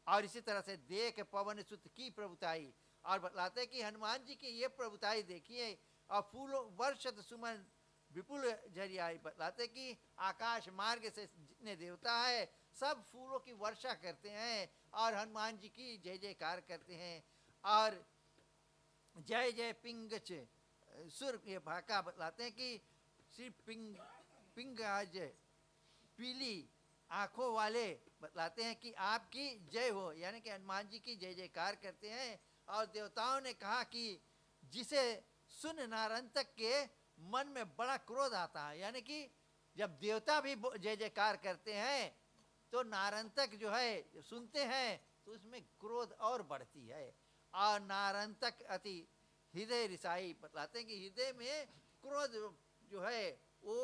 और इसी तरह से देख पवन सुत की प्रभुताई, और बतलाते हैं कि हनुमान जी की ये प्रभुताई देखिए, और फूलों वर्षत सुमन विपुल झरियाई। बतलाते कि आकाश मार्ग से जितने देवता है सब फूलों की वर्षा करते हैं और हनुमान जी की जय जयकार करते हैं। और जय जय पिंगच सुर ये भाका बतलाते हैं कि श्री पिंग आज पीली आंखों वाले बतलाते हैं कि आपकी जय हो, यानी कि हनुमान जी की जय जयकार करते हैं। और देवताओं ने कहा कि जिसे सुन नारंतक के मन में बड़ा क्रोध आता है, यानी कि जब देवता भी जय जयकार करते हैं तो नारंतक जो है सुनते हैं तो उसमें क्रोध और बढ़ती है। और नारंतक अति हृदय रिसाई, बतलाते हैं कि हृदय में क्रोध जो है वो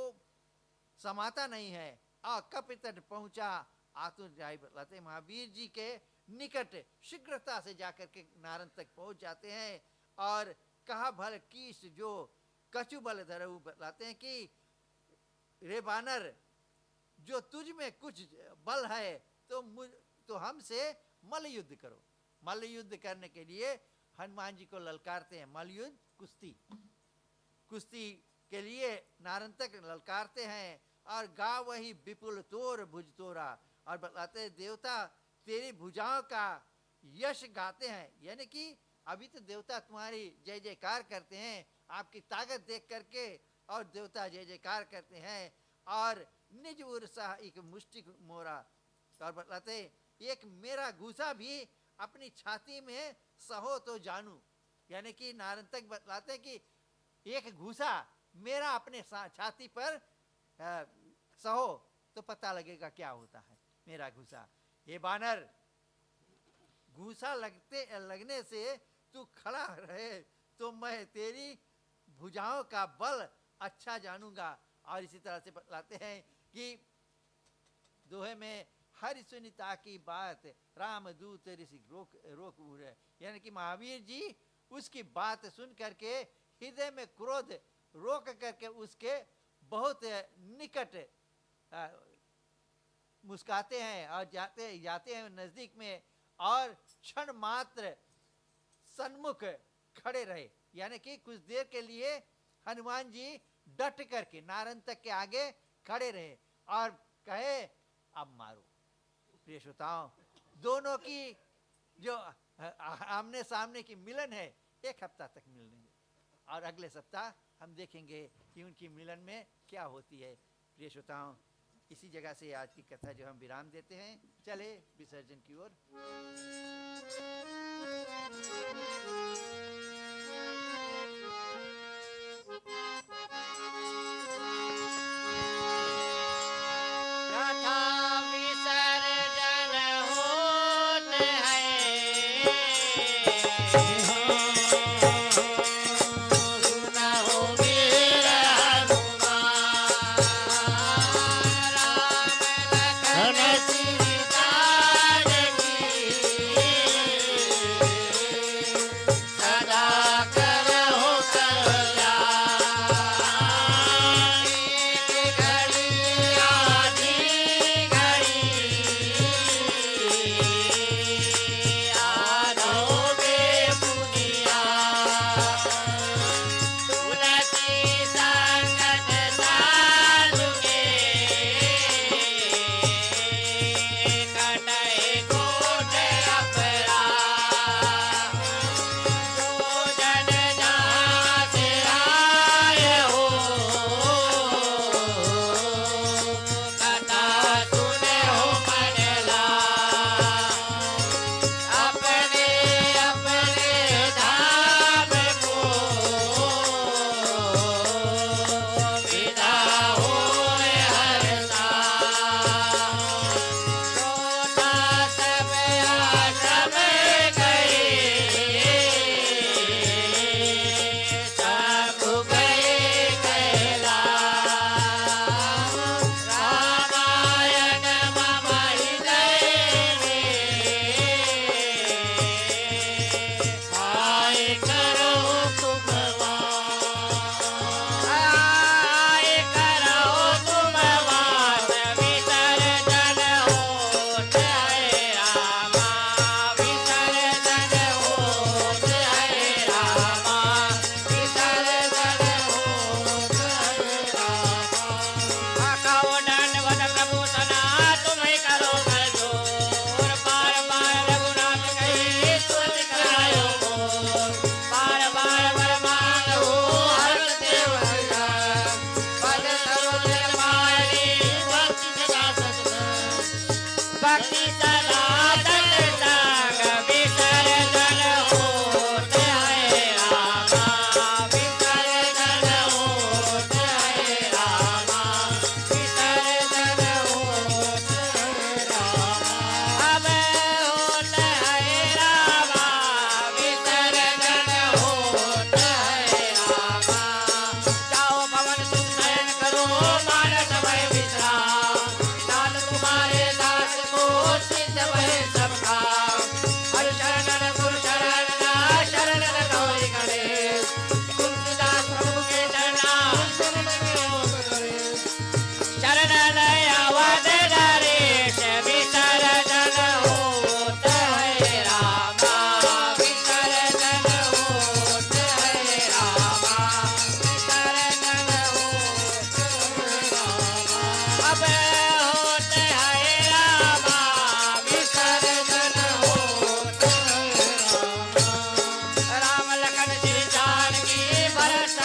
समाता नहीं है। और कपितट पहुंचा आतुराई बतलाते हैं, महावीर जी के निकट शीघ्रता से जाकर के नारद तक पहुंच जाते हैं और कहा भल कीस जो कछु बल धरऊ, बतलाते हैं कि रे बानर, जो तुझ में कुछ बल है तो हमसे मल्ल युद्ध करो। मल्ल युद्ध करने के लिए हनुमान जी को ललकारते हैं। मल्ल युद्ध कुश्ती के लिए नारद तक ललकारते हैं और गा वही विपुल तोर भुज तोरा, और बतलाते हैं देवता तेरी भुजाओं का यश गाते हैं, यानी कि अभी तो देवता तुम्हारी जय जयकार करते हैं, आपकी ताकत देख करके और देवता जय जयकार करते हैं। और निज उर्सा एक मुष्टि मोरा, और बतलाते एक मेरा घूसा भी अपनी छाती में सहो तो जानू, यानी कि नारद तक बतलाते कि एक घूसा मेरा अपने छाती पर सहो तो पता लगेगा क्या होता है मेरा घूसा। हे बानर, घूसा लगने से तू खड़ा रहे तो मैं तेरी भुजाओं का बल अच्छा जानूंगा। और इसी तरह से बतलाते हैं कि दोहे में हरि सुनिता की बात राम दूत ऋषि रोक उरे, यानी कि महावीर जी उसकी बात सुन करके हृदय में क्रोध रोक करके उसके बहुत निकट मुस्काते हैं और जाते हैं नजदीक में और क्षण मात्र सन्मुख खड़े रहे, यानी कि कुछ देर के लिए हनुमान जी डट करके नारद तक के आगे खड़े रहे और कहे अब मारो। प्रिय श्रोताओं, दोनों की जो आमने सामने की मिलन है 1 हफ्ता तक मिलेंगे और अगले सप्ताह हम देखेंगे कि उनकी मिलन में क्या होती है। प्रिय श्रोताओं, इसी जगह से आज की कथा जो हम विराम देते हैं, चले विसर्जन की ओर। सदा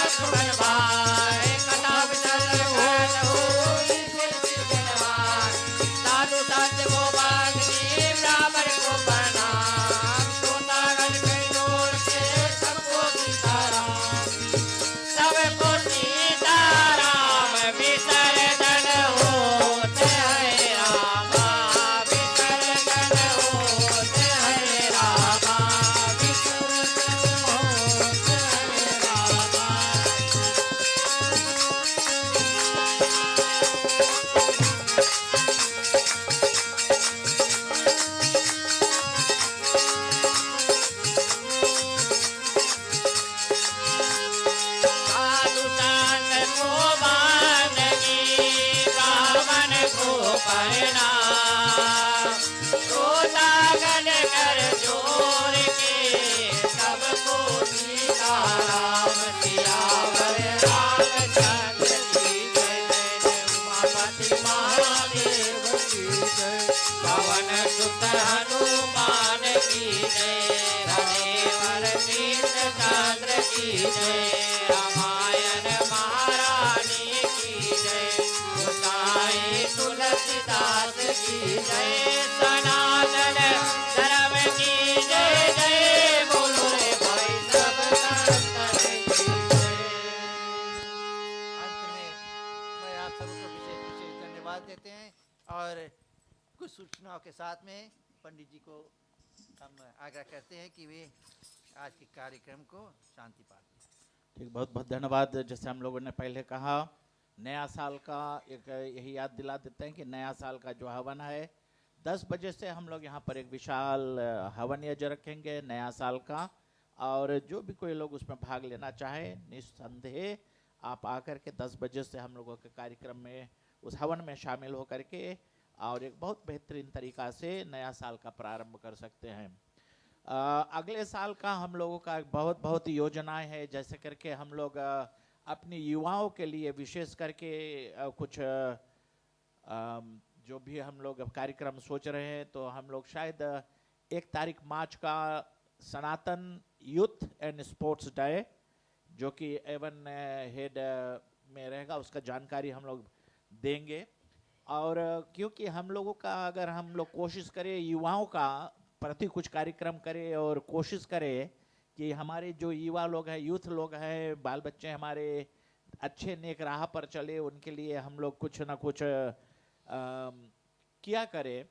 सुमन भाई कथा विचल हो साधु संत को बांधनी ब्राह्मण को प्रणाम श्रोतागण के जोर के सबको सीताराम सबको सीताराम विसर्जन होते हैं रामा विसर्जन होते हैं रामा विसर्जन होते हैं रामा साधु संत को बांधनी ब्राह्मण को प्रणाम श्रोतागण कर जोर के सबको सीताराम सियावर रामचंद्र की जय जय जय उमापति महादेव की जय पवन सुत हनुमान की जय रमेवर कृष्णचंद्र की जय रामायण महारानी की जय गोसाई तुलसीदास की जय सनातन धर्म की जय जय बोलो रे भाई सब संतन की जय अंत में मैं आप सबको विशेष विशेष धन्यवाद देते हैं और कुछ सूचनाओं के साथ में पंडित जी को हम आग्रह करते हैं कि वे आज के कार्यक्रम को शांति पाठ दें। ठीक, बहुत बहुत धन्यवाद। जैसे हम लोगों ने पहले कहा, नया साल का एक यही याद दिला देते हैं कि नया साल का जो हवन है 10 बजे से हम लोग यहाँ पर एक विशाल हवन यज्ञ रखेंगे नया साल का, और जो भी कोई लोग उसमें भाग लेना चाहे निस्संदेह आप आकर के 10 बजे से हम लोगों के कार्यक्रम में उस हवन में शामिल होकर के और एक बहुत बेहतरीन तरीका से नया साल का प्रारंभ कर सकते हैं। अगले साल का हम लोगों का बहुत बहुत योजनाएं हैं, जैसे करके हम लोग अपनी युवाओं के लिए विशेष करके कुछ जो भी हम लोग कार्यक्रम सोच रहे हैं, तो हम लोग शायद 1 तारीख मार्च का सनातन यूथ एंड स्पोर्ट्स डे जो कि एवन हेड में रहेगा, उसका जानकारी हम लोग देंगे। और क्योंकि हम लोगों का अगर हम लोग कोशिश करें युवाओं का प्रति कुछ कार्यक्रम करें और कोशिश करें कि हमारे जो युवा लोग हैं, यूथ लोग हैं, बाल बच्चे हमारे अच्छे नेक राह पर चले, उनके लिए हम लोग कुछ ना कुछ किया करें,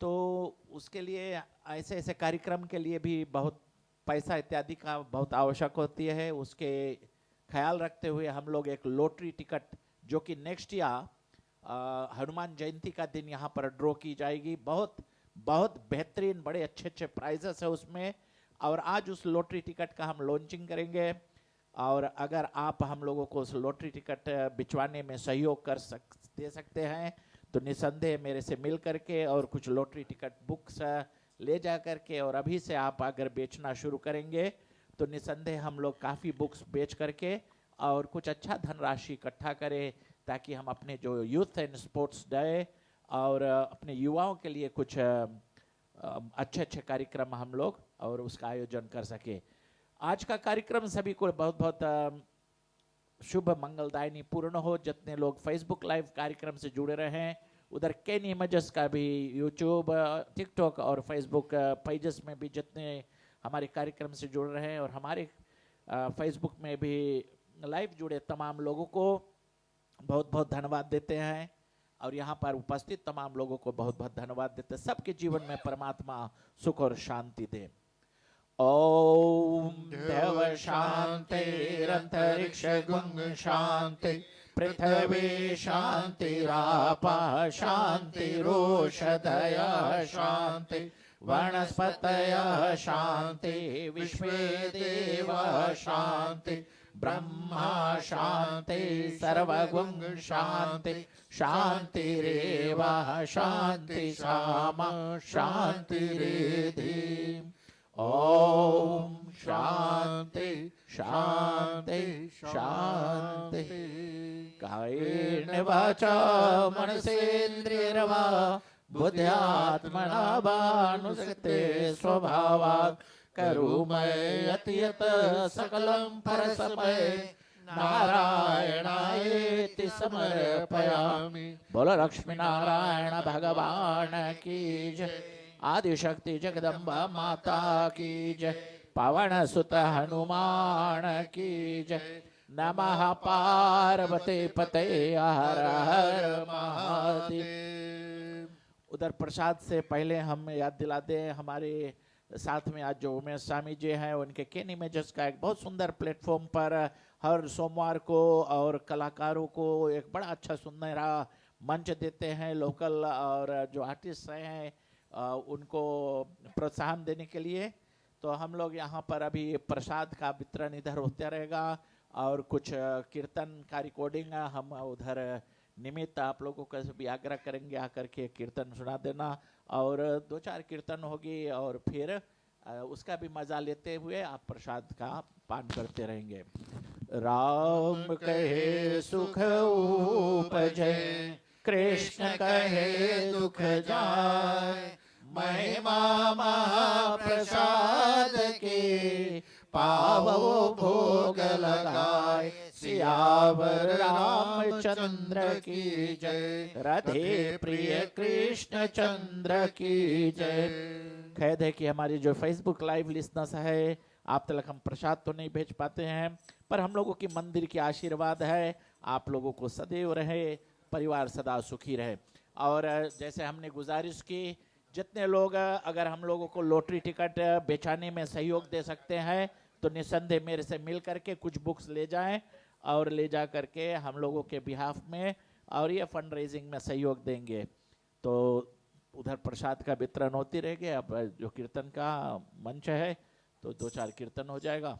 तो उसके लिए ऐसे ऐसे कार्यक्रम के लिए भी बहुत पैसा इत्यादि का बहुत आवश्यक होती है। उसके ख्याल रखते हुए हम लोग एक लॉटरी टिकट जो कि नेक्स्ट ईयर हनुमान जयंती का दिन यहाँ पर ड्रॉ की जाएगी। बहुत बहुत बेहतरीन बड़े अच्छे अच्छे प्राइजेस है उसमें, और आज उस लॉटरी टिकट का हम लॉन्चिंग करेंगे। और अगर आप हम लोगों को उस लॉटरी टिकट बिचवाने में सहयोग दे सकते हैं तो निसंदेह मेरे से मिल करके और कुछ लॉटरी टिकट बुक्स ले जा करके, और अभी से आप अगर बेचना शुरू करेंगे तो निसंदेह हम लोग काफ़ी बुक्स बेच करके और कुछ अच्छा धनराशि इकट्ठा करें, ताकि हम अपने जो यूथ एंड स्पोर्ट्स डे और अपने युवाओं के लिए कुछ अच्छे अच्छे कार्यक्रम हम लोग और उसका आयोजन कर सके। आज का कार्यक्रम सभी को बहुत बहुत शुभ मंगलदायिनी पूर्ण हो। जितने लोग फेसबुक लाइव कार्यक्रम से जुड़े रहे हैं, उधर कैन इमेजेस का भी यूट्यूब, टिकटॉक और फेसबुक पेजेस में भी जितने हमारे कार्यक्रम से जुड़ रहे हैं और हमारे फेसबुक में भी लाइव जुड़े तमाम लोगों को बहुत बहुत धन्यवाद देते हैं, और यहाँ पर उपस्थित तमाम लोगों को बहुत बहुत धन्यवाद देते हैं। सबके जीवन में परमात्मा सुख और शांति दे। ओम देव शांतिरंतरिक्ष गुंग शांति पृथ्वी शांतिरापा शांतिरोषधय शांति वनस्पतय शांति विश्वे देव शांति ब्रह्मा शांति सर्वगुण शांति शांतिरेव शांति शामा शांतिरेधि। ओम शांति शांति शांति। कायेन वाचा मनसेन्द्रियर्वा बुद्ध्यात्मना वानुसक्ते स्वभावात् करोमि यत् यत् सकलं परस्मै नारायणायेति समर्पयामि। बोलो लक्ष्मी नारायण भगवान की जय। आदिशक्ति जगदम्बा माता की जय। पवन सुत हनुमान की जय। नमः पार्वती पते हर हर महादेव। उधर प्रसाद से पहले हम याद दिला दें, हमारे साथ में आज जो उमेश स्वामी जी हैं उनके केन इमेजेस का एक बहुत सुंदर प्लेटफॉर्म पर हर सोमवार को और कलाकारों को एक बड़ा अच्छा सुनहरा मंच देते हैं। लोकल और जो आर्टिस्ट हैं उनको प्रोत्साहन देने के लिए। तो हम लोग यहाँ पर अभी प्रसाद का वितरण इधर होता रहेगा और कुछ कीर्तन का रिकॉर्डिंग हम उधर निमित्त आप लोगों का भी आग्रह करेंगे आकर के कीर्तन सुना देना। और 2-4 कीर्तन होगी और फिर उसका भी मजा लेते हुए आप प्रसाद का पान करते रहेंगे। राम कहे सुख उपजे, कृष्ण कहे दुख जाय। महिमा महाप्रसाद के पावो भोग लगाए। सियावर रामचंद्र की जय। राधे प्रिय कृष्ण चंद्र की जय। खेद है कि हमारी जो फेसबुक लाइव लिसनर्स है आप तक हम प्रसाद तो नहीं भेज पाते हैं, पर हम लोगों की मंदिर की आशीर्वाद है आप लोगों को सदैव रहे, परिवार सदा सुखी रहे। और जैसे हमने गुजारिश की, जितने लोग अगर हम लोगों को लॉटरी टिकट बेचाने में सहयोग दे सकते हैं तो निस्संदेह मेरे से मिल करके कुछ बुक्स ले जाएं और ले जा करके हम लोगों के बिहाफ में और ये फंड रेजिंग में सहयोग देंगे। तो उधर प्रसाद का वितरण होती रहेगी। अब जो कीर्तन का मंच है तो 2-4 कीर्तन हो जाएगा।